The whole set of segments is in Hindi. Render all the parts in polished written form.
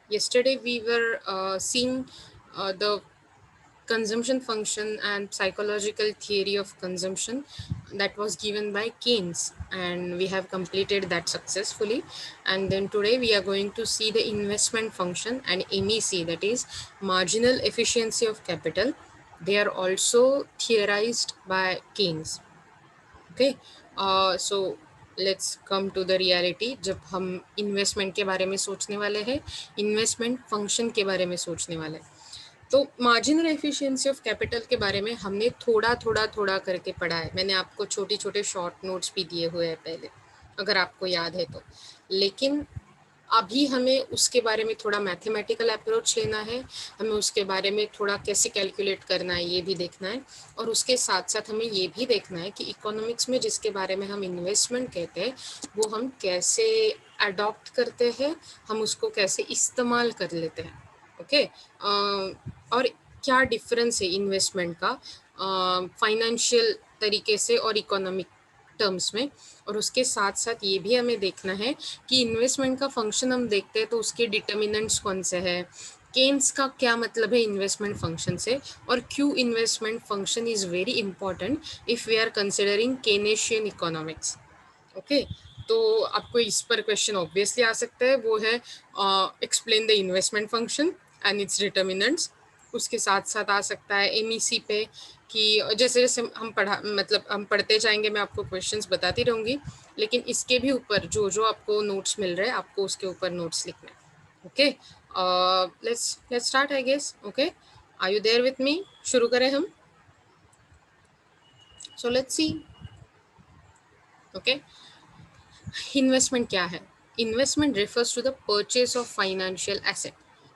Yesterday we were seeing the consumption function and psychological theory of consumption that was given by Keynes, and we have completed that successfully. And then today we are going to see the investment function and MEC, that is marginal efficiency of capital. They are also theorized by Keynes. Okay so let's come to the reality. जब हम इन्वेस्टमेंट के बारे में सोचने वाले हैं, इन्वेस्टमेंट फंक्शन के बारे में सोचने वाले हैं, तो मार्जिनल एफिशिएंसी ऑफ कैपिटल के बारे में हमने थोड़ा थोड़ा थोड़ा करके पढ़ा है. मैंने आपको छोटे छोटे शॉर्ट नोट्स भी दिए हुए हैं पहले, अगर आपको याद है तो. लेकिन अभी हमें उसके बारे में थोड़ा मैथमेटिकल अप्रोच लेना है, हमें उसके बारे में थोड़ा कैसे कैलकुलेट करना है ये भी देखना है. और उसके साथ साथ हमें ये भी देखना है कि इकोनॉमिक्स में जिसके बारे में हम इन्वेस्टमेंट कहते हैं वो हम कैसे अडॉप्ट करते हैं, हम उसको कैसे इस्तेमाल कर लेते हैं. ओके और क्या डिफरेंस है इन्वेस्टमेंट का फाइनेंशियल तरीके से और इकोनॉमिक टर्म्स में. और उसके साथ साथ ये भी हमें देखना है कि इन्वेस्टमेंट का फंक्शन हम देखते हैं तो उसके डिटर्मिनेंट्स कौन से हैं, केन्स का क्या मतलब है इन्वेस्टमेंट फंक्शन से, और क्यों investment function is very important if we are considering Keynesian economics. Okay तो आपको इस पर क्वेश्चन ऑब्वियसली आ सकता है, वो है explain the investment function and it's determinants. उसके साथ साथ आ सकता है MEC पे कि जैसे जैसे हम हम पढ़ते जाएंगे, मैं आपको क्वेश्चंस बताती रहूँगी, लेकिन इसके भी ऊपर जो जो आपको नोट्स मिल रहे हैं आपको उसके ऊपर नोट्स लिखना है. Okay let's start I guess. Okay are you there with me? शुरू करें हम. So let's see. Okay investment क्या है? Investment refers to the purchase of financial asset.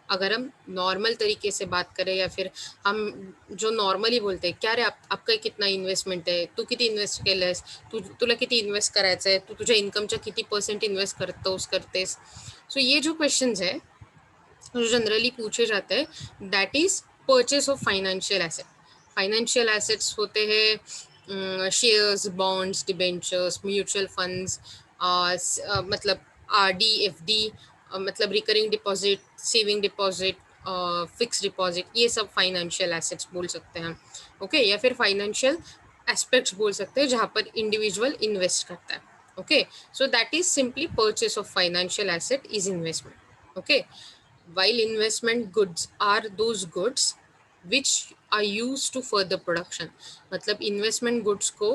अगर हम नॉर्मल तरीके से बात करें या फिर हम जो नॉर्मली बोलते हैं, क्या रे आपका कितना इन्व्हेस्टमेंट आहे, तू किती इन्व्हेस्ट केलंस, तुला किती इन्व्हेस्ट करायचं आहे, तू तुझ्या इन्कमच्या किती % इन्व्हेस्ट करतेस. सो ये जो क्वेश्चंस है जो जनरली पूछे जाते हैं, that is purchase of financial asset. Financial assets होते हैं shares, bonds, debentures, mutual funds, मतलब RD, FD, मतलब recurring deposit, saving deposit, fix deposit, ये सब फाइनेंशियल एसेट्स बोल सकते हैं. ओके या फिर फाइनेंशियल एस्पेक्ट्स बोल सकते हैं जहाँ पर इंडिविजुअल इन्वेस्ट करता है. Okay so that is simply purchase of financial asset is investment. Okay while investment goods are those goods which are used to further production. मतलब investment goods को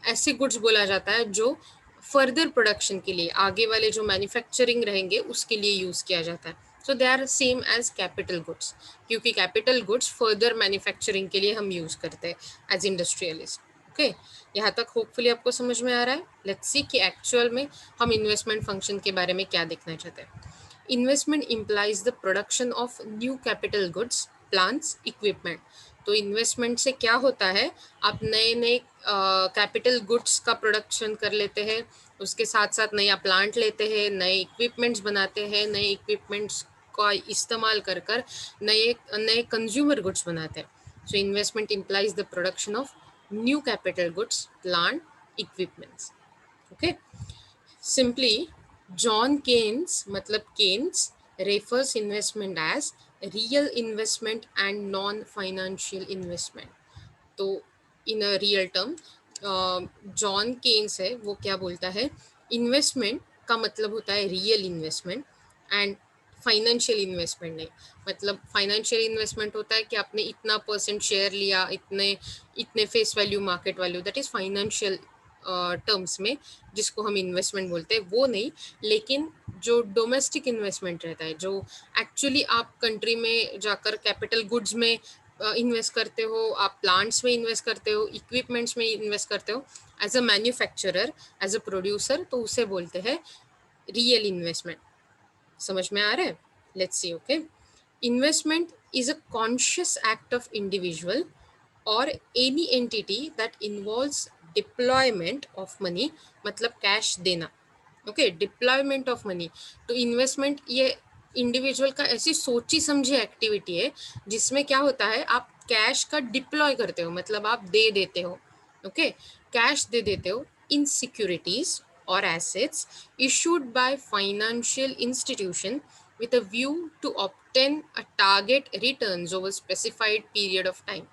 ऐसे goods बोला जाता है जो further production के लिए, आगे वाले जो manufacturing रहेंगे उसके लिए यूज किया जाता है. So they are same as capital goods, क्योंकि capital goods further manufacturing के लिए हम यूज करते हैं as industrialist. ओके यहाँ तक होपफुली आपको समझ में आ रहा है. लेट्स सी कि एक्चुअल में हम इन्वेस्टमेंट फंक्शन के बारे में क्या देखना चाहते हैं. Investment implies the production of new capital goods, plants, equipment. तो इन्वेस्टमेंट से क्या होता है, आप नए नए कैपिटल गुड्स का प्रोडक्शन कर लेते हैं, उसके साथ साथ नया प्लांट लेते हैं, नए इक्विपमेंट्स बनाते हैं, नए इक्विपमेंट्स का इस्तेमाल कर कर नए नए कंज्यूमर गुड्स बनाते हैं. So investment implies the production of new capital goods, plant, equipments. Okay simply John Keynes मतलब Keynes refers investment as real investment and non-financial investment. तो in a real term John Keynes है वो क्या बोलता है, इन्वेस्टमेंट का मतलब होता है real investment and financial investment नहीं. मतलब फाइनेंशियल इन्वेस्टमेंट होता है कि आपने इतना % शेयर लिया, इतने इतने face value, market value, that is financial terms में जिसको हम इन्वेस्टमेंट बोलते हैं, वो नहीं. लेकिन जो डोमेस्टिक इन्वेस्टमेंट रहता है, जो एक्चुअली आप कंट्री में जाकर कैपिटल गुड्स में इन्वेस्ट करते हो, आप प्लांट्स में इन्वेस्ट करते हो, इक्विपमेंट्स में इन्वेस्ट करते हो as a manufacturer, as a producer, तो उसे बोलते हैं रियल इन्वेस्टमेंट. समझ में आ रहा है? Let's see. Okay investment is a conscious act of individual और any entity that involves deployment of money, मतलब कैश देना. Okay deployment of money. तो इन्वेस्टमेंट ये इंडिविजुअल का ऐसी सोची समझी एक्टिविटी है जिसमें क्या होता है, आप कैश का डिप्लॉय करते हो, मतलब आप दे देते हो. ओके कैश दे देते हो in securities or assets issued by financial institution with a view to obtain a target returns over specified period of time.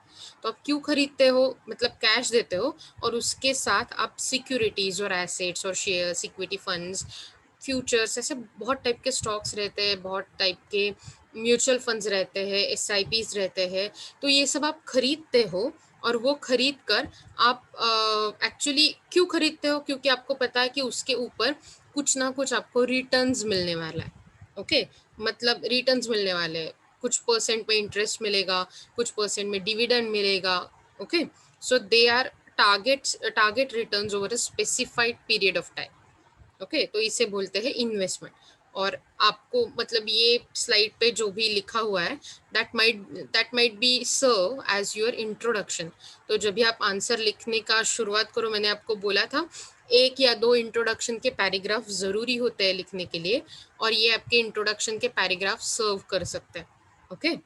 तो आप क्यों खरीदते हो, मतलब कैश देते हो और उसके साथ आप सिक्योरिटीज और एसेट्स और शेयर्स, इक्विटी फंड्स, फ्यूचर्स, ऐसे बहुत टाइप के स्टॉक्स रहते हैं, बहुत टाइप के म्यूचुअल फंड्स रहते हैं, एसआईपीज रहते हैं। तो ये सब आप खरीदते हो और वो खरीद कर आप एक्चुअली क्यों खरीदते हो, क्योंकि आपको पता है कि उसके ऊपर कुछ ना कुछ आपको रिटर्न्स मिलने वाला है। ओके, मतलब रिटर्न्स मिलने वाले हैं, कुछ परसेंट में इंटरेस्ट मिलेगा, कुछ परसेंट में डिविडेंड मिलेगा। Okay, so they are target returns over a specified period of time. Okay, तो इसे बोलते हैं इन्वेस्टमेंट। और आपको मतलब ये स्लाइड पे जो भी लिखा हुआ है that might be serve as your introduction. तो जब भी आप आंसर लिखने का शुरुआत करो, मैंने आपको बोला था एक या दो इंट्रोडक्शन के पैराग्राफ जरूरी होते हैं लिखने के लिए, और ये आपके इंट्रोडक्शन के पैराग्राफ सर्व कर सकते हैं। Okay,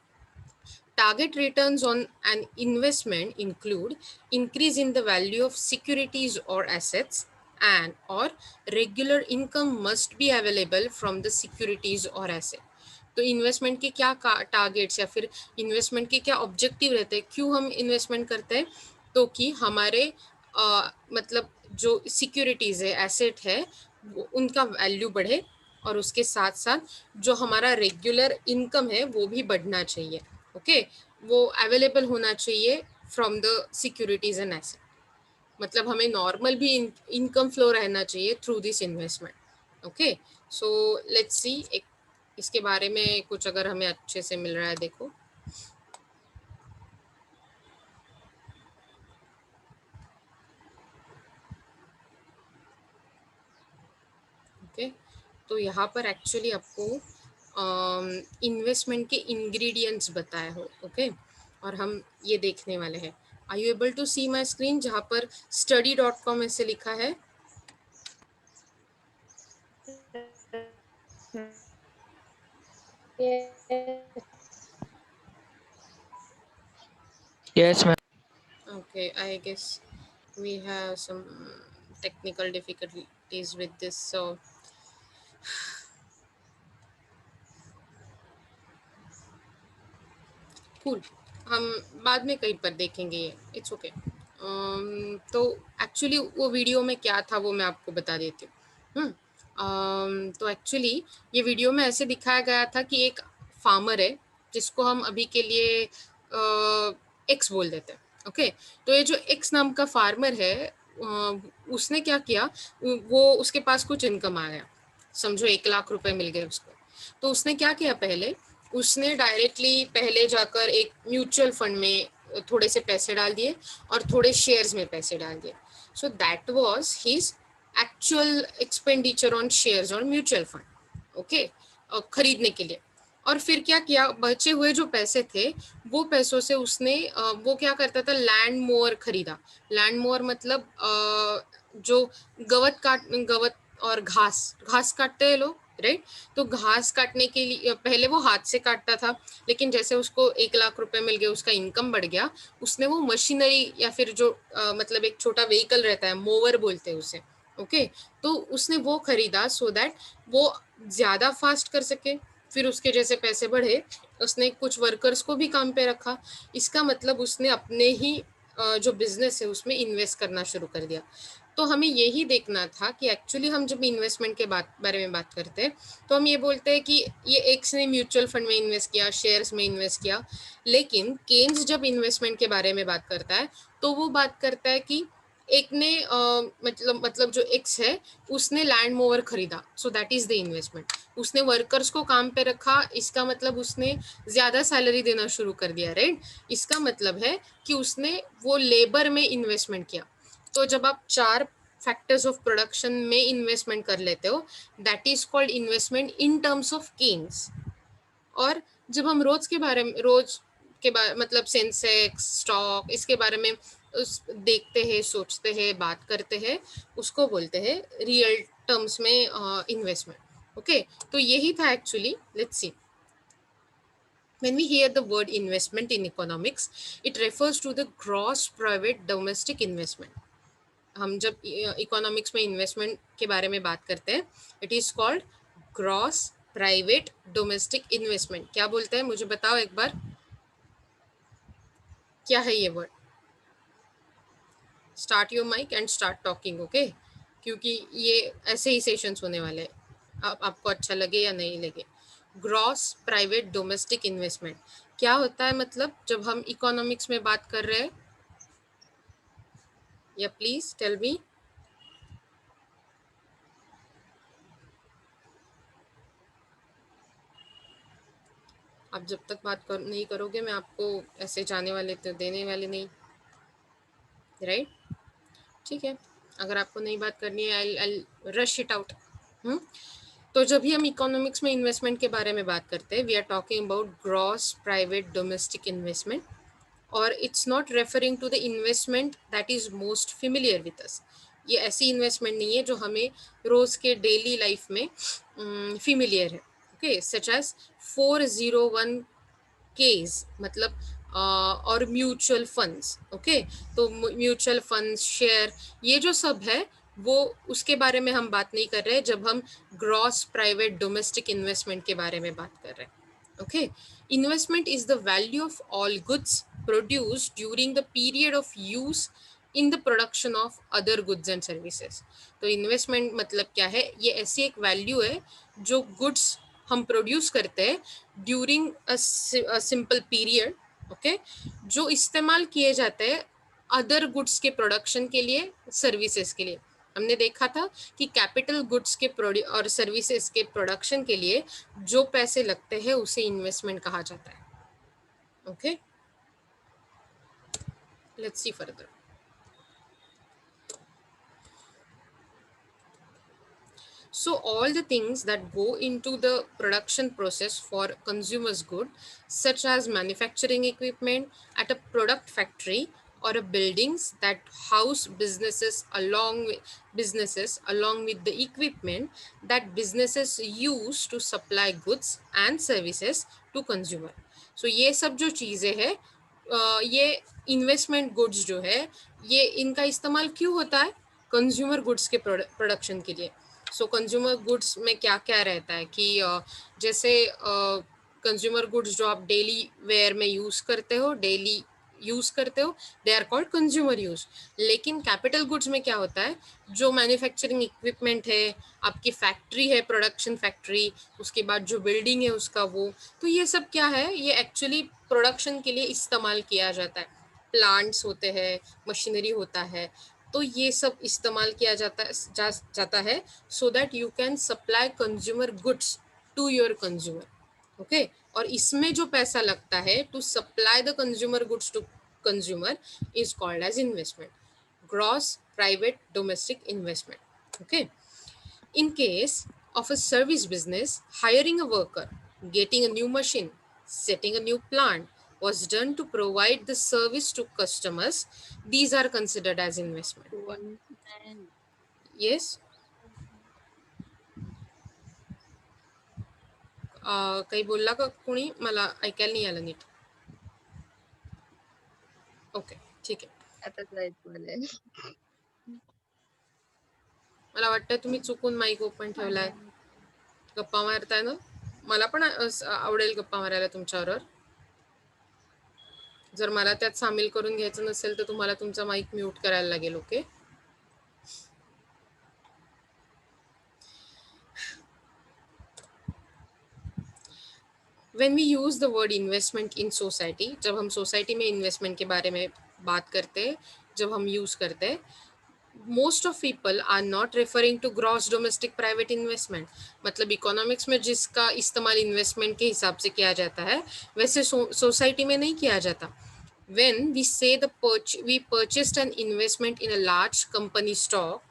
target returns on an investment include increase in the value of securities or assets, and or regular income must be available from the securities or asset. तो इन्वेस्टमेंट के क्या टारगेट्स या फिर इन्वेस्टमेंट के क्या ऑब्जेक्टिव रहते हैं, क्यों हम इन्वेस्टमेंट करते हैं, तो कि हमारे मतलब जो सिक्योरिटीज है, एसेट है, उनका वैल्यू बढ़े और उसके साथ साथ जो हमारा रेगुलर इनकम है वो भी बढ़ना चाहिए। ओके, वो अवेलेबल होना चाहिए from the securities and asset, मतलब हमें नॉर्मल भी इनकम फ्लो रहना चाहिए through this investment. Okay, so let's सी एक इसके बारे में कुछ अगर हमें अच्छे से मिल रहा है, देखो। ओके, तो यहाँ पर एक्चुअली आपको इन्वेस्टमेंट के इंग्रेडिएंट्स बताया हो। ओके, और हम ये देखने वाले हैं। Are you able to see my screen जहाँ पर study.com ऐसे लिखा है? Yes, ma'am. Okay, I guess we have some technical difficulties with this, so cool, हम बाद में कहीं पर देखेंगे ये, इट्स ओके। तो एक्चुअली वो वीडियो में क्या था वो मैं आपको बता देती हूँ। तो एक्चुअली ये वीडियो में ऐसे दिखाया गया था कि एक फार्मर है जिसको हम अभी के लिए एक्स बोल देते हैं। ओके, तो ये जो एक्स नाम का फार्मर है, उसने क्या किया, वो उसके पास कुछ इनकम आ गया, समझो 1 लाख रुपए मिल गए उसको। तो उसने क्या किया, पहले उसने डायरेक्टली पहले जाकर एक म्यूचुअल फंड में थोड़े से पैसे डाल दिए और थोड़े शेयर्स में पैसे डाल दिए। So that was his actual expenditure on shares और म्यूचुअल फंड। ओके, खरीदने के लिए। और फिर क्या किया, बचे हुए जो पैसे थे वो पैसों से उसने वो क्या करता था, लैंड मोअर खरीदा। लैंड मोअर मतलब जो गवत और घास घास काटते हैं लोग, राइट। तो घास काटने के लिए पहले वो हाथ से काटता था, लेकिन जैसे उसको 1 लाख रुपए मिल गए, उसका इनकम बढ़ गया, उसने वो मशीनरी या फिर जो मतलब एक छोटा व्हीकल रहता है, मोवर बोलते हैं उसे। ओके, तो उसने वो खरीदा सो दैट वो ज्यादा फास्ट कर सके। फिर उसके जैसे पैसे बढ़े, उसने कुछ वर्कर्स को भी काम पे रखा। इसका मतलब उसने अपने ही जो बिजनेस है उसमें इन्वेस्ट करना शुरू कर दिया। तो हमें यही देखना था कि एक्चुअली हम जब इन्वेस्टमेंट के बारे में बात करते हैं तो हम ये बोलते हैं कि ये एक्स ने म्यूचुअल फंड में इन्वेस्ट किया, शेयर्स में इन्वेस्ट किया, लेकिन केन्स जब इन्वेस्टमेंट के बारे में बात करता है तो वो बात करता है कि एक ने मतलब जो एक्स है उसने लैंड मोवर खरीदा, सो दैट इज द इन्वेस्टमेंट। उसने वर्कर्स को काम पे रखा, इसका मतलब उसने ज्यादा सैलरी देना शुरू कर दिया, राइट। इसका मतलब है कि उसने वो लेबर में इन्वेस्टमेंट किया। तो जब आप 4 फैक्टर्स ऑफ प्रोडक्शन में इन्वेस्टमेंट कर लेते हो, that is called investment in terms of gains. और जब हम रोज के बारे मतलब सेंसेक्स स्टॉक इसके बारे में देखते हैं, सोचते हैं, बात करते हैं, उसको बोलते हैं रियल टर्म्स में इन्वेस्टमेंट। ओके, तो यही था actually. Let's see, when we hear the word investment in economics, it refers to the gross private domestic investment. हम जब इकोनॉमिक्स में इन्वेस्टमेंट के बारे में बात करते हैं, it is called gross private domestic investment. क्या बोलते हैं मुझे बताओ एक बार, क्या है ये word? Start your mic and start talking, okay, क्योंकि ये ऐसे ही सेशंस होने वाले हैं, आपको अच्छा लगे या नहीं लगे। ग्रॉस प्राइवेट डोमेस्टिक इन्वेस्टमेंट क्या होता है, मतलब जब हम इकोनॉमिक्स में बात कर रहे हैं, या प्लीज टेल मी। आप जब तक नहीं करोगे, मैं आपको ऐसे जाने वाले तो देने वाले नहीं, राइट? ठीक है, अगर आपको नई बात करनी है, आई रश इट आउट। तो जब भी हम इकोनॉमिक्स में इन्वेस्टमेंट के बारे में बात करते हैं, we are talking about gross private domestic investment, और it's not referring to the investment that is most familiar with us. ये ऐसी इन्वेस्टमेंट नहीं है जो हमें रोज के डेली लाइफ में फेमिलियर है, ओके, सच एज 401 केस, मतलब और म्यूचुअल फंड्स, ओके। तो म्यूचुअल फंड्स, शेयर, ये जो सब है वो उसके बारे में हम बात नहीं कर रहे जब हम ग्रॉस प्राइवेट डोमेस्टिक इन्वेस्टमेंट के बारे में बात कर रहे हैं, okay. Investment is the value of all goods produced during the period of use in the production of other goods and services. तो इन्वेस्टमेंट मतलब क्या है, ये ऐसी एक वैल्यू है जो गुड्स हम प्रोड्यूस करते हैं during a simple period, okay, जो इस्तेमाल किए जाते हैं अदर गुड्स के प्रोडक्शन के लिए, सर्विसेज के लिए। हमने देखा था कि कैपिटल गुड्स के और सर्विसेज के प्रोडक्शन के लिए जो पैसे लगते हैं उसे इन्वेस्टमेंट कहा जाता है, okay. Let's C further. So all the things that go into the production process for consumers good, such as manufacturing equipment at a product factory or a buildings that house businesses along with the equipment that businesses use to supply goods and services to consumer. So ये सब जो चीज़ें हैं, ये इन्वेस्टमेंट गुड्स जो है, ये इनका इस्तेमाल क्यों होता है? कंज्यूमर गुड्स के प्रोडक्शन के लिए। सो कंज्यूमर गुड्स में क्या क्या रहता है कि जैसे कंज्यूमर गुड्स जो आप डेली वेयर में यूज़ करते हो, they are called consumer use. लेकिन कैपिटल गुड्स में क्या होता है, जो मैन्युफैक्चरिंग इक्विपमेंट है, आपकी फैक्ट्री है, प्रोडक्शन फैक्ट्री, उसके बाद जो बिल्डिंग है उसका वो, तो ये सब क्या है, ये एक्चुअली प्रोडक्शन के लिए इस्तेमाल किया जाता है। प्लांट्स होते हैं, मशीनरी होता है, तो ये सब इस्तेमाल किया जाता है so that you can supply consumer goods to your consumer, okay. और इसमें जो पैसा लगता है to supply the consumer goods to consumer is called as investment, gross private domestic investment, okay. In case of a service business, hiring a worker, getting a new machine, setting a new plant was done to provide the service to customers. These are considered as investment. Yes? काही बोलला का कोणी? मला ऐकायला नाही आलं नीट. ओके, ठीक आहे. आता जायचं मला. मला वाटतं तुम्ही चुकून माईक ओपन ठेवलाय. गप्पा मारताय ना? मला पण आवडेल गप्पा मारायला तुमच्याबरोबर. जर मला त्यात सामील करून घ्यायचं नसेल तर तुम्हाला तुमचा माईक म्यूट करायला लागेल, okay. When we use the word investment in society, जब हम सोसाइटी में इन्वेस्टमेंट के बारे में बात करते हैं, जब हम यूज करते हैं, most of people are not referring to gross domestic private investment. मतलब इकोनॉमिक्स में जिसका इस्तेमाल इन्वेस्टमेंट के हिसाब से किया जाता है, वैसे सोसाइटी में नहीं किया जाता। When we say we purchased an investment in a large company stock,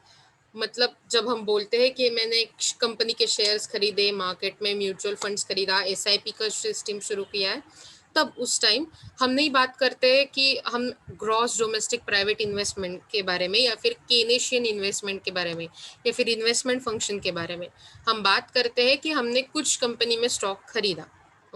मतलब जब हम बोलते हैं कि मैंने एक कंपनी के शेयर्स खरीदे, मार्केट में म्यूचुअल फंड्स खरीदा, एसआईपी का सिस्टम शुरू किया है, तब उस टाइम हम नहीं बात करते कि हम ग्रॉस डोमेस्टिक प्राइवेट इन्वेस्टमेंट के बारे में या फिर केनेशियन इन्वेस्टमेंट के बारे में या फिर इन्वेस्टमेंट फंक्शन के बारे में। हम बात करते हैं कि हमने कुछ कंपनी में स्टॉक खरीदा,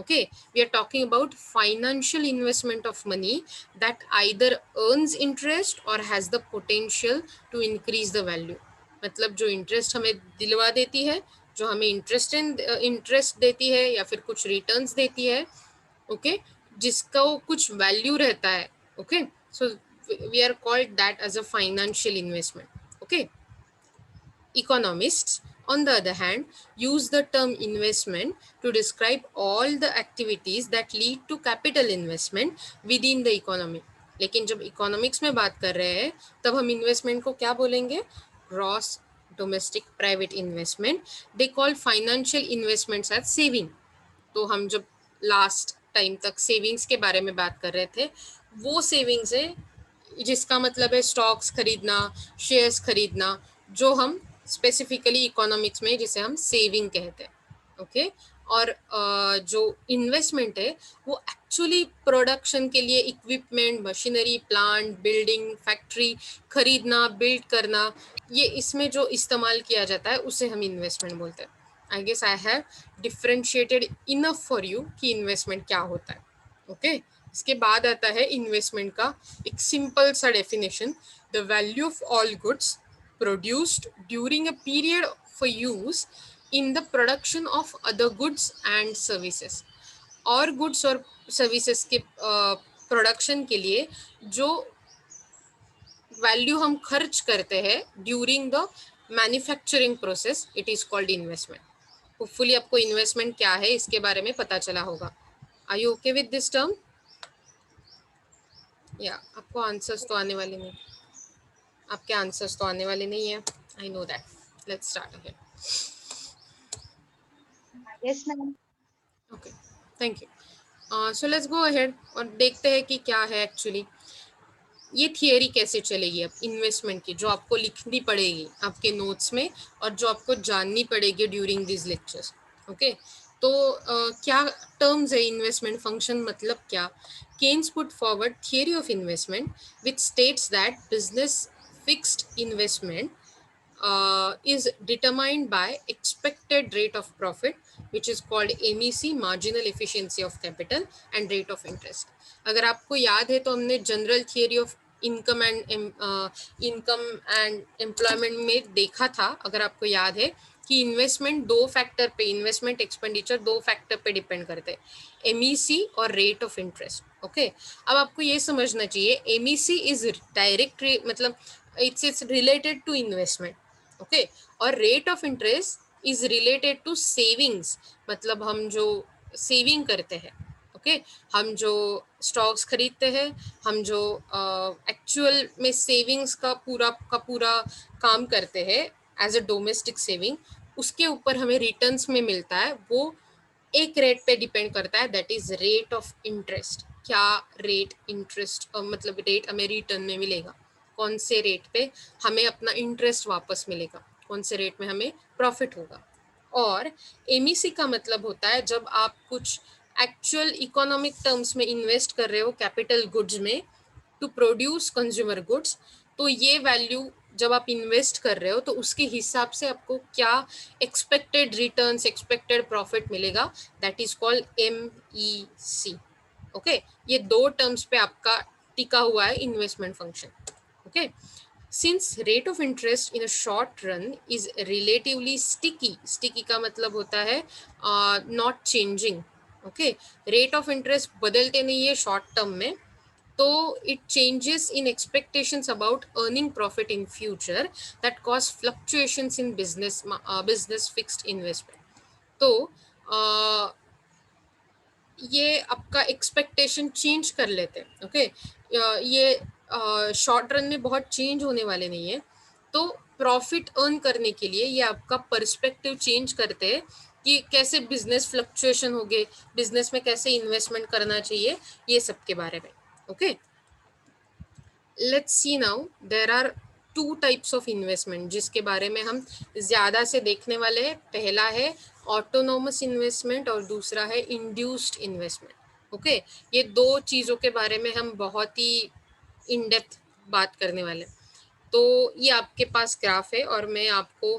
Okay, we are talking about financial investment of money that either earns interest or has the potential to increase the value. मतलब जो इंटरेस्ट हमें दिलवा देती है, जो हमें इंटरेस्ट देती है या फिर कुछ रिटर्न्स देती है, ओके, जिसका कुछ वैल्यू रहता है, okay, so we are called that as a financial investment. Okay. Economists, on the other hand, use the term investment to describe all the activities that lead to capital investment within the economy. लेकिन जब इकोनॉमिक्स में बात कर रहे हैं तब हम इन्वेस्टमेंट को क्या बोलेंगे? Gross domestic private investment. They call financial investments as saving. तो हम जब लास्ट टाइम तक सेविंग्स के बारे में बात कर रहे थे, वो सेविंग्स है जिसका मतलब है स्टॉक्स खरीदना, शेयर्स खरीदना, जो हम स्पेसिफिकली इकोनॉमिक्स में जिसे हम सेविंग कहते हैं. ओके. और जो इन्वेस्टमेंट है वो एक्चुअली प्रोडक्शन के लिए equipment, machinery, plant, building, factory खरीदना, बिल्ड करना, ये इसमें जो इस्तेमाल किया जाता है उसे हम इन्वेस्टमेंट बोलते हैं. I guess I have differentiated enough for you कि इन्वेस्टमेंट क्या होता है. ओके. इसके बाद आता है इन्वेस्टमेंट का एक सिंपल सा definition. The value of all goods produced during a period for use in the production of other goods and services. और गुड्स और सर्विसेज के प्रोडक्शन के लिए जो वैल्यू हम खर्च करते हैं during the manufacturing process, it is called investment. Hopefully आपको इन्वेस्टमेंट क्या है इसके बारे में पता चला होगा. Are you okay with this term? या आपको आंसर्स तो आने वाले नहीं, आपके आंसर्स तो आने वाले नहीं है. I know that. Let's start ahead. Yes ma'am. Okay, thank you. So let's go ahead और देखते हैं कि क्या है एक्चुअली. ये थियरी कैसे चलेगी अब इन्वेस्टमेंट की, जो आपको लिखनी पड़ेगी आपके नोट्स में और जो आपको जाननी पड़ेगी ड्यूरिंग दिस लेक्चर्स. ओके. तो क्या टर्म्स है इन्वेस्टमेंट फंक्शन, मतलब क्या? Keynes put forward theory of investment which states that business fixed investment is determined by expected rate of profit, which is called MEC, marginal efficiency of capital, and rate of interest. अगर आपको याद है तो हमने general theory of income and employment में देखा था, अगर आपको याद है, कि इन्वेस्टमेंट दो फैक्टर पे, इन्वेस्टमेंट एक्सपेंडिचर दो फैक्टर पे डिपेंड करते हैं, MEC और रेट ऑफ इंटरेस्ट. ओके. अब आपको ये समझना चाहिए MEC इज डायरेक्ट, मतलब it's related to investment. Okay. और rate of interest is related to savings, मतलब हम जो सेविंग करते हैं, ओके, हम जो स्टॉक्स खरीदते हैं, हम जो एक्चुअल में सेविंग्स का पूरा काम करते हैं एज अ डोमेस्टिक सेविंग, उसके ऊपर हमें रिटर्न्स में मिलता है, वो एक रेट पे डिपेंड करता है, that is rate of interest. क्या रेट इंटरेस्ट, मतलब रेट हमें रिटर्न में मिलेगा, कौन से रेट पे हमें अपना इंटरेस्ट वापस मिलेगा, कौन से रेट में हमें प्रॉफिट होगा. और MEC का मतलब होता है जब आप कुछ एक्चुअल इकोनॉमिक टर्म्स में इन्वेस्ट कर रहे हो कैपिटल गुड्स में टू प्रोड्यूस कंज्यूमर गुड्स, तो ये वैल्यू जब आप इन्वेस्ट कर रहे हो तो उसके हिसाब से आपको क्या एक्सपेक्टेड रिटर्न्स, एक्सपेक्टेड प्रॉफिट मिलेगा, that is called MEC. Okay. ये दो टर्म्स पे आपका टिका हुआ है investment function. Okay. Since rate of interest in a short run is relatively sticky का मतलब होता है not changing. Okay. Rate of interest बदलते नहीं है शॉर्ट टर्म में, तो it changes in expectations about earning profit in future that cause fluctuations in business fixed investment. तो ये आपका एक्सपेक्टेशन चेंज कर लेते हैं. ओके. ये शॉर्ट रन में बहुत चेंज होने वाले नहीं है, तो प्रॉफिट अर्न करने के लिए ये आपका पर्सपेक्टिव चेंज करते हैं कि कैसे बिजनेस फ्लक्चुएशन हो गए, बिजनेस में कैसे इन्वेस्टमेंट करना चाहिए, ये सब के बारे में. Okay. Let's see now, there are two types of investment जिसके बारे में हम ज़्यादा से देखने वाले हैं. पहला है ऑटोनोमस इन्वेस्टमेंट और दूसरा है इंड्यूस्ड इन्वेस्टमेंट. ओके. ये दो चीज़ों के बारे में हम बहुत ही इन डेप्थ बात करने वाले हैं. तो ये आपके पास ग्राफ है और मैं आपको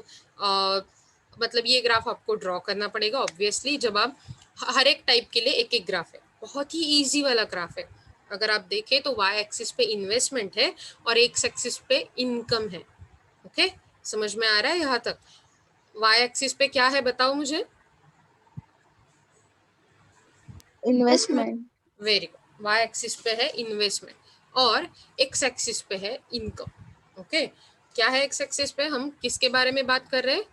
मतलब ये ग्राफ आपको ड्रॉ करना पड़ेगा ऑब्वियसली जब आप हर एक टाइप के लिए एक एक ग्राफ है, बहुत ही इजी वाला ग्राफ है। अगर आप देखें तो वाई एक्सिस पे इन्वेस्टमेंट है और एक्स एक्सिस पे इनकम है। ओके, समझ में आ रहा है यहाँ तक? वाई एक्सिस पे क्या है बताओ मुझे? Investment. Very good, Y axis पे है इन्वेस्टमेंट और एक्स एक्सिस पे है इनकम। ओके, क्या है एक्स एक्सिस पे? हम किसके बारे में बात कर रहे हैं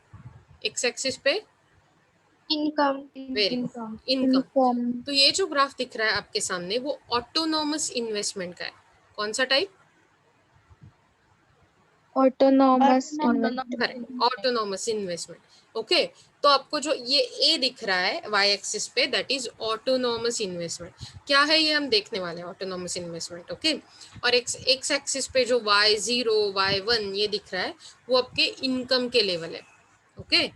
एक्स एक्सिस पे? इनकम। Very good, income. तो ये जो ग्राफ दिख रहा है आपके सामने वो ऑटोनॉमस इन्वेस्टमेंट का है। कौन सा type? Autonomous correct, autonomous investment. Okay, तो आपको जो ये ए दिख रहा है वाई एक्सिस पे, दैट इज ऑटोनॉमस इन्वेस्टमेंट। क्या है ये हम देखने वाले हैं, ऑटोनॉमस इन्वेस्टमेंट। ओके, और एक्स एक्स एक्सिस पे जो y0 y1 ये दिख रहा है वो आपके इनकम के लेवल है। ओके,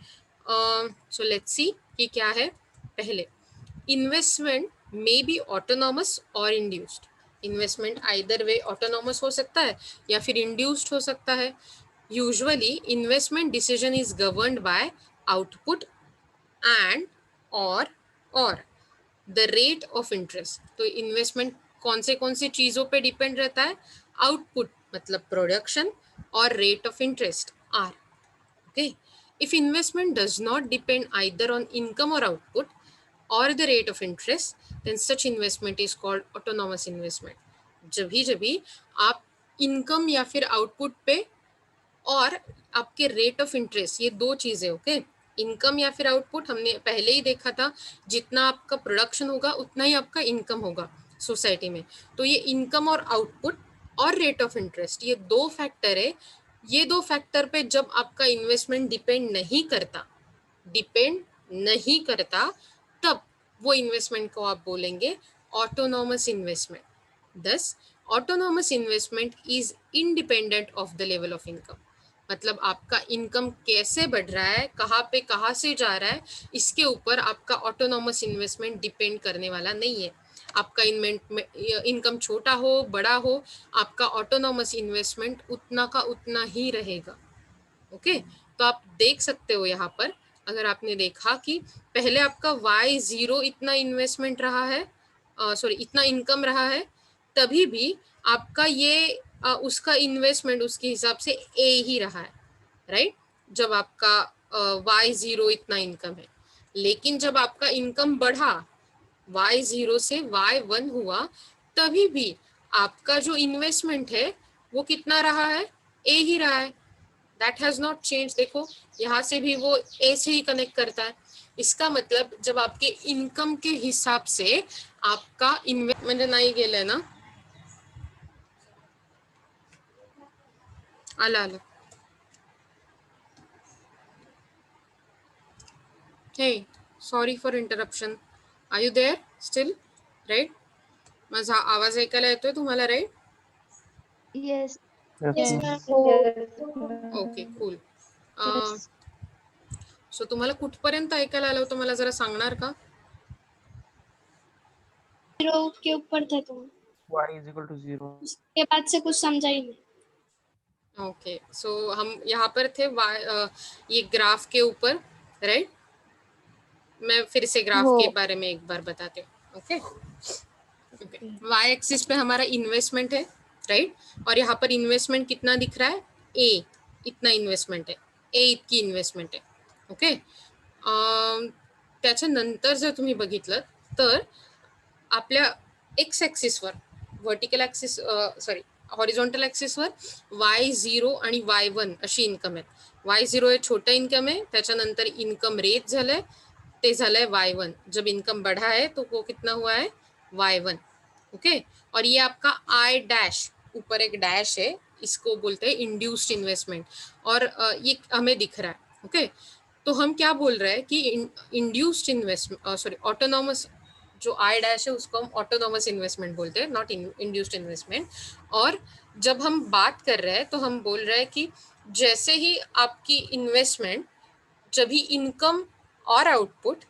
सो लेट्स सी कि क्या है। पहले, इन्वेस्टमेंट मे बी ऑटोनॉमस और induced. Investment either way autonomous हो सकता है या फिर इंड्यूस्ड हो सकता है। Usually investment decision is governed bye output and और द रेट ऑफ इंटरेस्ट। तो इन्वेस्टमेंट कौन सी चीज़ों पे डिपेंड रहता है? आउटपुट मतलब प्रोडक्शन और rate of interest R. Okay, if investment does not depend either on income or output or the rate of interest, then such investment is called autonomous investment. जब भी आप इनकम या फिर आउटपुट पे और आपके रेट ऑफ इंटरेस्ट, ये दो चीजें, ओके, इनकम या फिर आउटपुट हमने पहले ही देखा था, जितना आपका प्रोडक्शन होगा उतना ही आपका इनकम होगा सोसाइटी में। तो ये इनकम और आउटपुट और रेट ऑफ इंटरेस्ट, ये दो फैक्टर है। ये दो फैक्टर पे जब आपका इन्वेस्टमेंट डिपेंड नहीं करता, तब वो इन्वेस्टमेंट को आप बोलेंगे ऑटोनॉमस इन्वेस्टमेंट। दस, autonomous investment is independent of the level of income. मतलब आपका इनकम कैसे बढ़ रहा है, कहाँ से जा रहा है, इसके ऊपर आपका ऑटोनॉमस इन्वेस्टमेंट डिपेंड करने वाला नहीं है। आपका इनकम छोटा हो बड़ा हो, आपका ऑटोनॉमस इन्वेस्टमेंट उतना का उतना ही रहेगा। ओके, तो आप देख सकते हो यहाँ पर, अगर आपने देखा कि पहले आपका y0 इतना इन्वेस्टमेंट रहा है, सॉरी इतना इनकम रहा है, तभी भी आपका ये उसका इन्वेस्टमेंट उसके हिसाब से a ही रहा है, राइट? जब आपका y0 इतना इनकम है। लेकिन जब आपका इनकम बढ़ा, y0 से y1 हुआ, तभी भी आपका जो इन्वेस्टमेंट है वो कितना रहा है? a ही रहा है। That has not change. देखो यहाँ से भी वो ए से ही कनेक्ट करता है। इसका मतलब जब आपके इनकम के हिसाब से आपका इन्वेस्टमेंट नहीं गेलंय ना, आला हे, sorry for interruption, are you there still? Right, माझा आवाज ऐकायला येतोय तुम्हाला? Right, yes. Okay, cool. So तुम्हाला कुठपर्यंत ऐकायला आलं होतं, मला जरा सांगणार का? जीरो के ऊपर थे तुम, y is equal to 0. उसके बाद से कुछ समझा ही नहीं। ओके, सो हम यहाँ पर थे ये ग्राफ के ऊपर, राइट? मैं फिर से ग्राफ के बारे में एक बार बताती हूँ। ओके, वाई एक्सिस पे हमारा इन्वेस्टमेंट है, राइट? और यहाँ पर इन्वेस्टमेंट कितना दिख रहा है? ए इतना इन्वेस्टमेंट आहे, ए इतकी इन्वेस्टमेंट आहे. ओके, त्याच्यानंतर जर तुम्ही बघितलं तर आपल्या एक्स ॲक्सिसवर, व्हर्टिकल ॲक्सिस सॉरी हॉरिझॉन्टल ॲक्सिसवर y0 आणि y1 अशी इन्कम आहेत. y0 हे छोटं इन्कम आहे, त्याच्यानंतर इन्कम रेट झालंय, ते झालंय y1. जब इनकम बढ़ा है तो वो कितना हुआ है? y1. ओके, और ये आपका आई डैश, ऊपर एक डैश है, इसको बोलते हैं इंड्यूस्ड इन्वेस्टमेंट, और ये हमें दिख रहा है। ओके, तो हम क्या बोल रहे हैं कि इंड्यूस्ड इन्वेस्टमेंट, सॉरी ऑटोनॉमस, जो आई डैश है उसको हम ऑटोनॉमस इन्वेस्टमेंट बोलते हैं, नॉट इंड्यूस्ड इन्वेस्टमेंट। और जब हम बात कर रहे हैं तो हम बोल रहे हैं कि जैसे ही आपकी इन्वेस्टमेंट जब भी इनकम और आउटपुट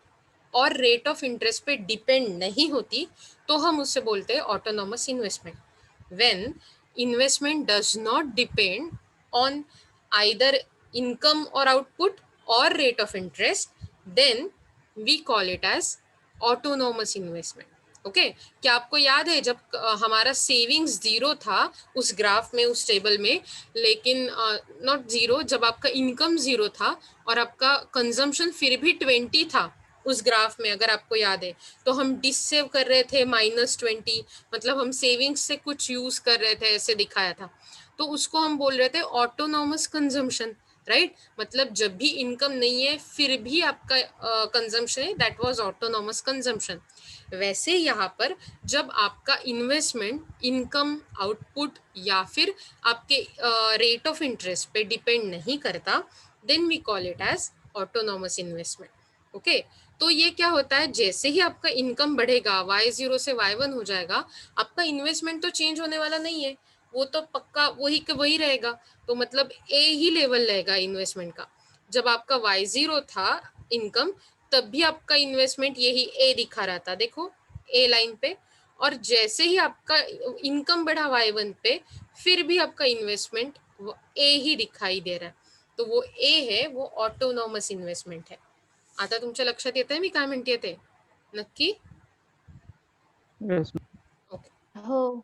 और रेट ऑफ इंटरेस्ट पे डिपेंड नहीं होती, तो हम उससे बोलते हैं autonomous investment. When investment does not depend on either income और आउटपुट और rate of interest, then we call it as autonomous investment. Okay, क्या आपको याद है जब हमारा सेविंग्स 0 था उस ग्राफ में, उस टेबल में, लेकिन नॉट 0, जब आपका इनकम 0 था और आपका कंजम्पशन फिर भी 20 था उस ग्राफ में, अगर आपको याद है, तो हम डिसेव कर रहे थे -20, मतलब हम सेविंग्स से कुछ यूज कर रहे थे, ऐसे दिखाया था। तो उसको हम बोल रहे थे ऑटोनॉमस कंजम्पशन, राइट? मतलब जब भी इनकम नहीं है फिर भी आपका कंजम्पशन है, दैट वाज ऑटोनॉमस कंजम्पशन। वैसे यहाँ पर जब आपका इन्वेस्टमेंट इनकम, आउटपुट या फिर आपके रेट ऑफ इंटरेस्ट पे डिपेंड नहीं करता, then we call it as autonomous investment. Okay, तो ये क्या होता है, जैसे ही आपका इनकम बढ़ेगा, y0 से y1 हो जाएगा, आपका इन्वेस्टमेंट तो चेंज होने वाला नहीं है, वो तो पक्का वही का वही रहेगा। तो मतलब ए ही लेवल रहेगा इन्वेस्टमेंट का। जब आपका y0 था इनकम, तब भी आपका इन्वेस्टमेंट यही ए दिखा रहा था, देखो ए लाइन पे। और जैसे ही आपका इनकम बढ़ा y1 पे, फिर भी आपका इन्वेस्टमेंट ए ही दिखाई दे रहा है। तो वो ए है, वो ऑटोनॉमस इन्वेस्टमेंट है। आता तुमच्या लक्षात येतंय मी काय म्हणते ते नक्की? Yes. ओके. हो.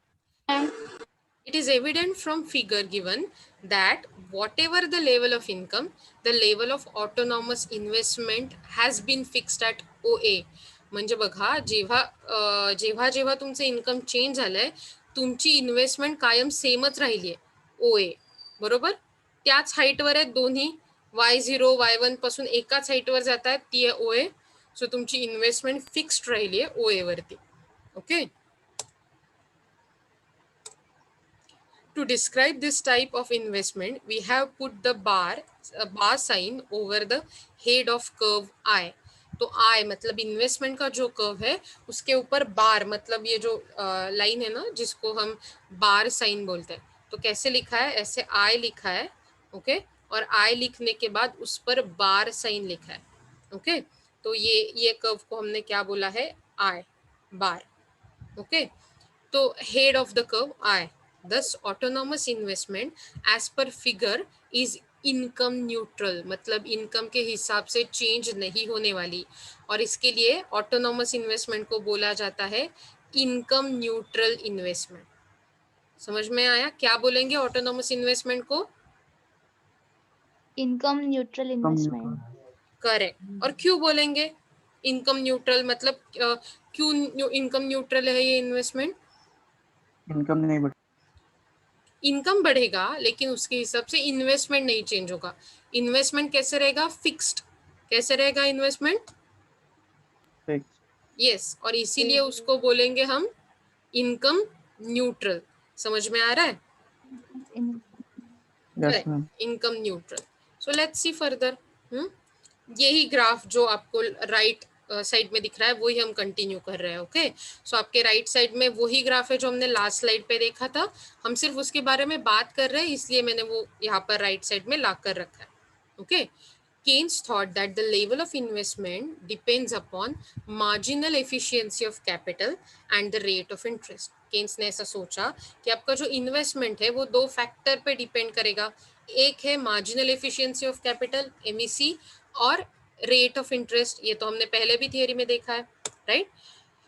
It is evident from figure given that whatever the level of income, the level of autonomous investment has been fixed at OA. म्हणजे बघा, जेव्हा जेव्हा तुमचं इन्कम चेंज झालंय, तुमची इन्व्हेस्टमेंट कायम सेमच राहिली आहे OA, बरोबर? त्याच हाईटवर आहेत दोन्ही, y0 y1 पासून एकाच हाईटवर जात आहेत, ती आहे OA. सो तुमची इन्व्हेस्टमेंट फिक्स्ड राहिली आहे OA वरती. Okay. To describe this type of investment, we have put the bar sign over the head of curve I. तो I मतलब इन्वेस्टमेंट का जो कर्व है, उसके ऊपर बार, मतलब ये जो लाइन है ना, जिसको हम बार साइन बोलते हैं, तो कैसे लिखा है, ऐसे I लिखा है, ओके, और I लिखने के बाद उस पर बार साइन लिखा है, ओके। तो ये कर्व को हमने क्या बोला है, I बार, ओके। तो head of the curve I. Thus autonomous investment as per figure is income neutral, मतलब इनकम के हिसाब से चेंज नहीं होने वाली, और इसके लिए ऑटोनॉमस इन्वेस्टमेंट को बोला जाता है इनकम न्यूट्रल इन्वेस्टमेंट। समझ में आया क्या बोलेंगे ऑटोनॉमस इन्वेस्टमेंट को? Income neutral investment. करेक्ट। और क्यों बोलेंगे इनकम न्यूट्रल, मतलब क्यों इनकम न्यूट्रल है ये इन्वेस्टमेंट? इनकम नहीं बढ़ इनकम बढ़ेगा लेकिन उसके हिसाब से इन्वेस्टमेंट नहीं चेंज होगा। इन्वेस्टमेंट कैसे रहेगा, फिक्स्ड। कैसे रहेगा इन्वेस्टमेंट? फिक्स. यस, और इसीलिए उसको बोलेंगे हम इनकम न्यूट्रल। समझ में आ रहा है? Yes ma'am. Income neutral. So let's C further. यही ग्राफ जो आपको राइट साइड में दिख रहा है वही हम कंटिन्यू कर रहे हैं, ओके। सो आपके राइट साइड में वही ग्राफ है जो हमने लास्ट स्लाइड पे देखा था, हम सिर्फ उसके बारे में बात कर रहे हैं, इसलिए मैंने वो यहाँ पर राइट साइड में ला कर रखा है, okay. Keynes thought that the level of investment depends upon marginal efficiency of capital and the rate of interest. Keynes ने ऐसा सोचा कि आपका जो इन्वेस्टमेंट है वो दो फैक्टर पे डिपेंड करेगा, एक है marginal efficiency of capital MEC, और रेट ऑफ इंटरेस्ट, ये तो हमने पहले भी थियरी में देखा है, right.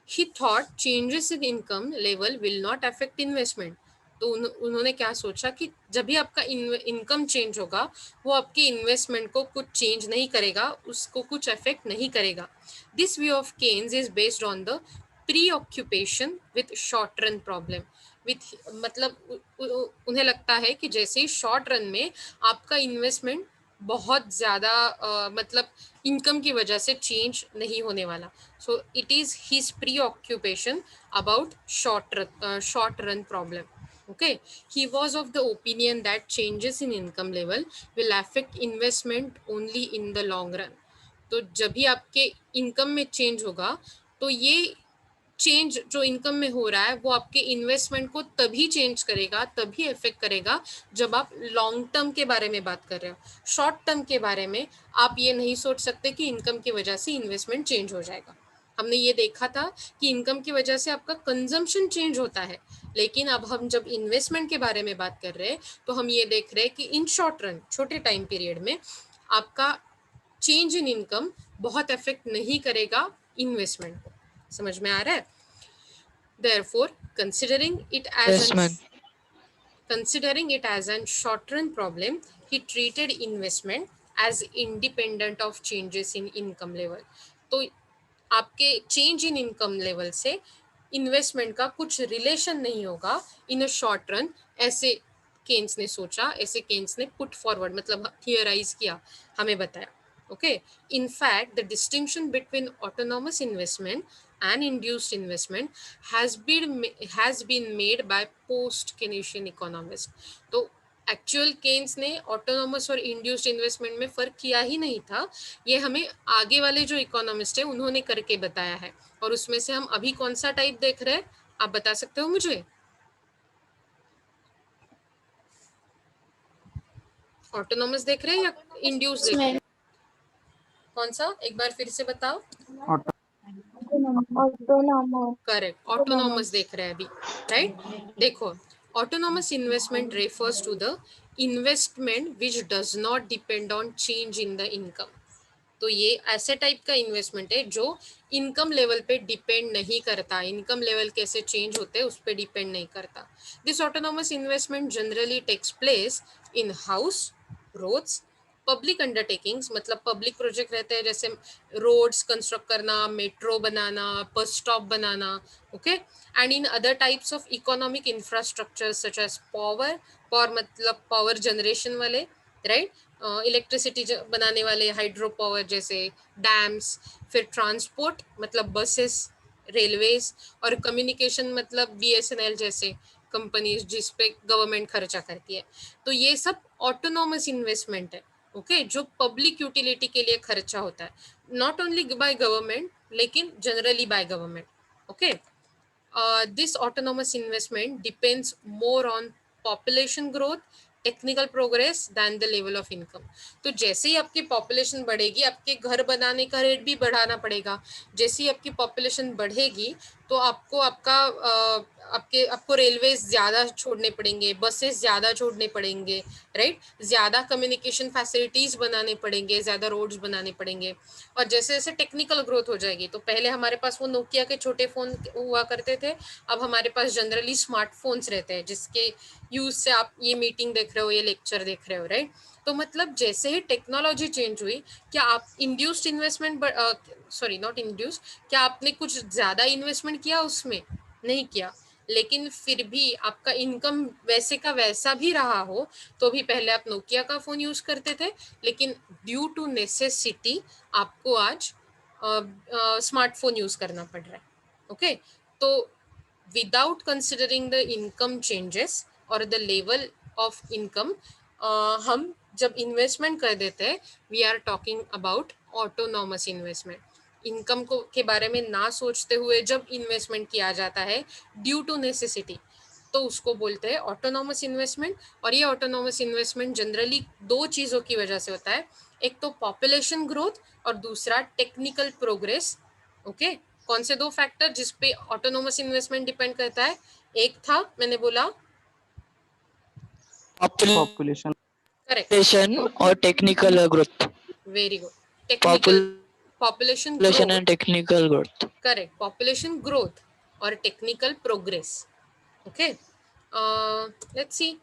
He thought changes in income level will not affect investment. तो उन्होंने क्या सोचा कि जब भी आपका इनकम चेंज होगा, वो आपकी इन्वेस्टमेंट को कुछ चेंज नहीं करेगा, उसको कुछ अफेक्ट नहीं करेगा। This view of Keynes is based on the preoccupation with short run problem. With मतलब उन्हें लगता है कि जैसे ही शॉर्ट रन में आपका इन्वेस्टमेंट बहुत ज़्यादा मतलब इनकम की वजह से चेंज नहीं होने वाला। So it is his pre occupation about short run problem, okay. He was of the opinion that changes in income level will affect investment only in the long run. तो जब भी आपके इनकम में चेंज होगा, तो ये चेंज जो इनकम में हो रहा है वो आपके इन्वेस्टमेंट को तभी चेंज करेगा, तभी इफेक्ट करेगा जब आप लॉन्ग टर्म के बारे में बात कर रहे हो। शॉर्ट टर्म के बारे में आप ये नहीं सोच सकते कि इनकम की वजह से इन्वेस्टमेंट चेंज हो जाएगा। हमने ये देखा था कि इनकम की वजह से आपका कंजम्पशन चेंज होता है, लेकिन अब हम जब इन्वेस्टमेंट के बारे में बात कर रहे हैं तो हम ये देख रहे हैं कि इन शॉर्ट रन, छोटे टाइम पीरियड में आपका चेंज इन इनकम बहुत अफेक्ट नहीं करेगा इन्वेस्टमेंट को। समझ में आ रहा है? Therefore, Yes, ma'am. considering it as a short-run problem, he treated investment as independent of changes in income level. तो आपके चेंज इन इनकम लेवल से इन्वेस्टमेंट का कुछ रिलेशन नहीं होगा इन अ शॉर्ट रन, ऐसे केन्स ने सोचा, ऐसे केन्स ने पुट फॉरवर्ड मतलब थियराइज किया, हमें बताया. Okay, in fact the distinction between autonomous investment and induced investment has been made by post Keynesian economists. तो एक्चुअल केन्स ने ऑटोनॉमस और इंड्यूस्ड इन्वेस्टमेंट में फर्क किया ही नहीं था, ये हमें आगे वाले जो इकोनॉमिस्ट है उन्होंने करके बताया है. और उसमें से हम अभी कौन सा टाइप देख रहे हैं, आप बता सकते हो मुझे? ऑटोनॉमस देख रहे हैं या इंड्यूस्ड देख रहे हैं? कौन सा, एक बार फिर से बताओ. करेक्ट, ऑटोनॉमस देख रहे हैं अभी, राइट? देखो, autonomous investment refers to the investment which does not depend on change in the income. तो ये ऐसे टाइप का इन्वेस्टमेंट है जो इनकम लेवल पे डिपेंड नहीं करता, इनकम लेवल कैसे चेंज होते हैं उस पर डिपेंड नहीं करता. This autonomous investment generally takes place in house, roads, public undertakings, मतलब पब्लिक प्रोजेक्ट रहते हैं जैसे रोड्स कंस्ट्रक्ट करना, मेट्रो बनाना, बस स्टॉप बनाना. Okay, and in other types of economic infrastructure such as power मतलब पावर जनरेशन वाले, राइट? इलेक्ट्रिसिटी बनाने वाले हाइड्रो पावर जैसे डैम्स, फिर ट्रांसपोर्ट मतलब बसेस, रेलवेज, और कम्युनिकेशन मतलब BSNL जैसे कंपनीज जिस पे गवर्नमेंट खर्चा करती है. तो ये सब ऑटोनॉमस इन्वेस्टमेंट है, ओके, जो पब्लिक यूटिलिटी के लिए खर्चा होता है, नॉट ओनली बाय गवर्नमेंट लेकिन generally by government. Okay, this autonomous investment depends more on population growth, technical progress than the level of income. तो जैसे ही आपकी पॉपुलेशन बढ़ेगी, आपके घर बनाने का रेट भी बढ़ाना पड़ेगा. जैसे ही आपकी पॉपुलेशन बढ़ेगी तो आपको रेलवे ज़्यादा छोड़ने पड़ेंगे, बसेस ज़्यादा छोड़ने पड़ेंगे, राइट? ज़्यादा कम्युनिकेशन फैसिलिटीज़ बनाने पड़ेंगे, ज़्यादा रोड्स बनाने पड़ेंगे. और जैसे जैसे टेक्निकल ग्रोथ हो जाएगी, तो पहले हमारे पास वो नोकिया के छोटे फ़ोन हुआ करते थे, अब हमारे पास जनरली स्मार्टफोन्स रहते हैं जिसके यूज़ से आप ये मीटिंग देख रहे हो, ये लेक्चर देख रहे हो, राइट? तो मतलब जैसे ही टेक्नोलॉजी चेंज हुई, क्या आप induced investment, sorry not induced, क्या आपने कुछ ज़्यादा इन्वेस्टमेंट किया उसमें? नहीं किया, लेकिन फिर भी आपका इनकम वैसे का वैसा भी रहा हो, तो भी पहले आप नोकिया का फ़ोन यूज़ करते थे, लेकिन ड्यू टू नेसेसिटी आपको आज स्मार्टफोन यूज़ करना पड़ रहा है. ओके, तो without considering the income changes और द लेवल ऑफ इनकम, हम जब इन्वेस्टमेंट कर देते हैं, we are talking about autonomous investment. Income को के बारे में ना सोचते हुए जब इन्वेस्टमेंट किया जाता है ड्यू टू नेसेसिटी, तो उसको बोलते हैं ऑटोनॉमस इन्वेस्टमेंट. और ये ऑटोनॉमस इन्वेस्टमेंट जनरली दो चीज़ों की वजह से होता है, एक तो पॉपुलेशन ग्रोथ और दूसरा टेक्निकल प्रोग्रेस. ओके, कौन से दो फैक्टर जिस पे ऑटोनॉमस इन्वेस्टमेंट डिपेंड करता है? एक था, मैंने बोला Population. Correct, Population or technical growth. Very good, technical, population Population growth, and technical growth. Correct, population growth और technical progress. Okay, let's see,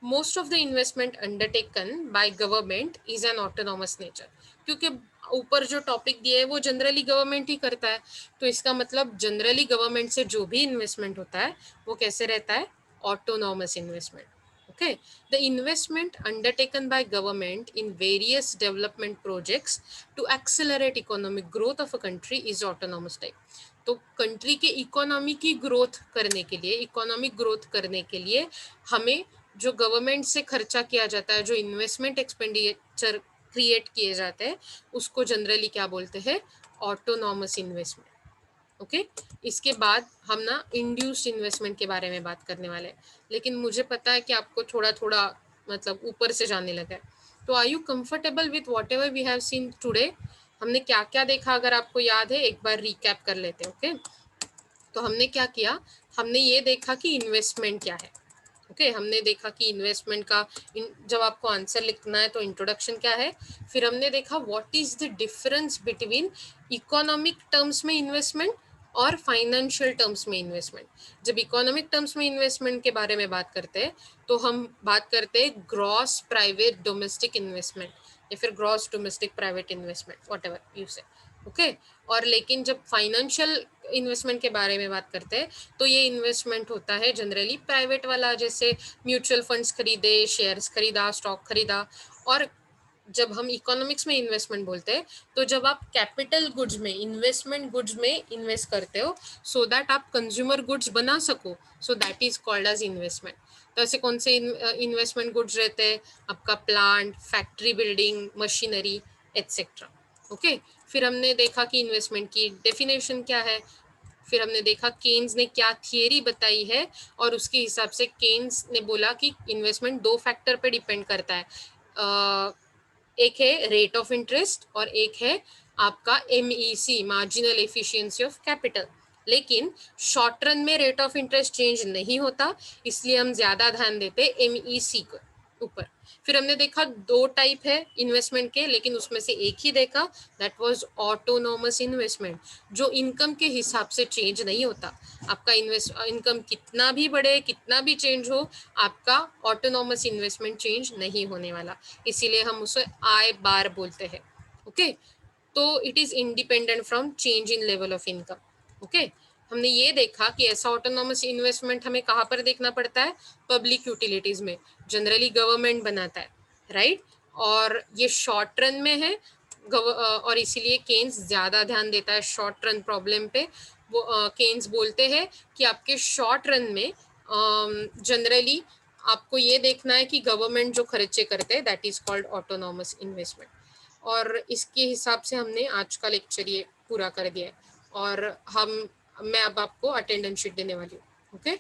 most of the investment undertaken by government is an autonomous nature. क्योंकि ऊपर जो टॉपिक दिया है वो जनरली गवर्नमेंट ही करता है, तो इसका मतलब जनरली गवर्नमेंट से जो भी इन्वेस्टमेंट होता है वो कैसे रहता है? Autonomous investment. Okay, the investment undertaken by government in various development projects to accelerate economic growth of a country is autonomous type. तो कंट्री के इकोनॉमी की ग्रोथ करने के लिए, इकोनॉमिक ग्रोथ करने के लिए हमें जो गवर्नमेंट से खर्चा किया जाता है, जो इन्वेस्टमेंट एक्सपेंडिचर क्रिएट किए जाते हैं, उसको जनरली क्या बोलते हैं? Autonomous investment. ओके, इसके बाद हम ना इंड्यूस्ड इन्वेस्टमेंट के बारे में बात करने वाले हैं, लेकिन मुझे पता है कि आपको थोड़ा थोड़ा मतलब ऊपर से जाने लगा है. तो are you comfortable with whatever we have seen today? हमने क्या क्या देखा, अगर आपको याद है एक बार रिकैप कर लेते हैं. ओके, तो हमने क्या किया? हमने ये देखा कि इन्वेस्टमेंट क्या है. ओके, हमने देखा कि इन्वेस्टमेंट का जब आपको आंसर लिखना है तो इंट्रोडक्शन क्या है. फिर हमने देखा what is the difference between economic terms में इन्वेस्टमेंट और फाइनेंशियल टर्म्स में इन्वेस्टमेंट। जब इकोनॉमिक टर्म्स में इन्वेस्टमेंट के बारे में बात करते हैं तो हम बात करते हैं ग्रॉस प्राइवेट डोमेस्टिक इन्वेस्टमेंट या फिर gross domestic private investment, whatever you से, ओके। और लेकिन जब फाइनेंशियल इन्वेस्टमेंट के बारे में बात करते हैं तो ये इन्वेस्टमेंट होता है जनरली प्राइवेट वाला, जैसे म्यूचुअल फंड्स खरीदे, शेयर्स खरीदा, स्टॉक खरीदा। और जब हम इकोनॉमिक्स में इन्वेस्टमेंट बोलते हैं तो जब आप कैपिटल गुड्स में, इन्वेस्टमेंट गुड्स में इन्वेस्ट करते हो सो दैट आप कंज्यूमर गुड्स बना सको, so that is called as investment. तो ऐसे कौन से इन्वेस्टमेंट गुड्स रहते हैं? आपका plant, factory building, machinery etcetera, okay. फिर हमने देखा कि इन्वेस्टमेंट की डेफिनेशन क्या है, फिर हमने देखा केन्स ने क्या थियरी बताई है और उसके हिसाब से केन्स ने बोला कि इन्वेस्टमेंट 2 फैक्टर पे डिपेंड करता है, एक है रेट ऑफ इंटरेस्ट और एक है आपका MEC, marginal efficiency of capital. लेकिन शॉर्ट रन में रेट ऑफ इंटरेस्ट चेंज नहीं होता, इसलिए हम ज्यादा ध्यान देते MEC को ऊपर। फिर हमने देखा 2 टाइप है इन्वेस्टमेंट के, लेकिन उसमें से एक ही देखा, दैट वाज ऑटोनोमस इन्वेस्टमेंट, जो इनकम के हिसाब से चेंज नहीं होता। आपका इनकम कितना भी बढ़े, कितना भी चेंज हो, आपका ऑटोनोमस इन्वेस्टमेंट चेंज नहीं होने वाला, इसीलिए हम उसे आय बार बोलते हैं, ओके। तो it is independent from change in level of income, okay. हमने ये देखा कि ऐसा ऑटोनोमस इन्वेस्टमेंट हमें कहाँ पर देखना पड़ता है? पब्लिक यूटिलिटीज में, जनरली गवर्नमेंट बनाता है, राइट। और ये शॉर्ट रन में है और इसीलिए केन्स ज्यादा ध्यान देता है शॉर्ट रन प्रॉब्लम पे। वो केन्स बोलते हैं कि आपके शॉर्ट रन में जनरली आपको ये देखना है कि गवर्नमेंट जो खर्चे करते हैं, that is called autonomous investment. और इसके हिसाब से हमने आज का लेक्चर ये पूरा कर दिया है और मैं अब आपको अटेंडेंस शीट देने वाली हूँ, ओके।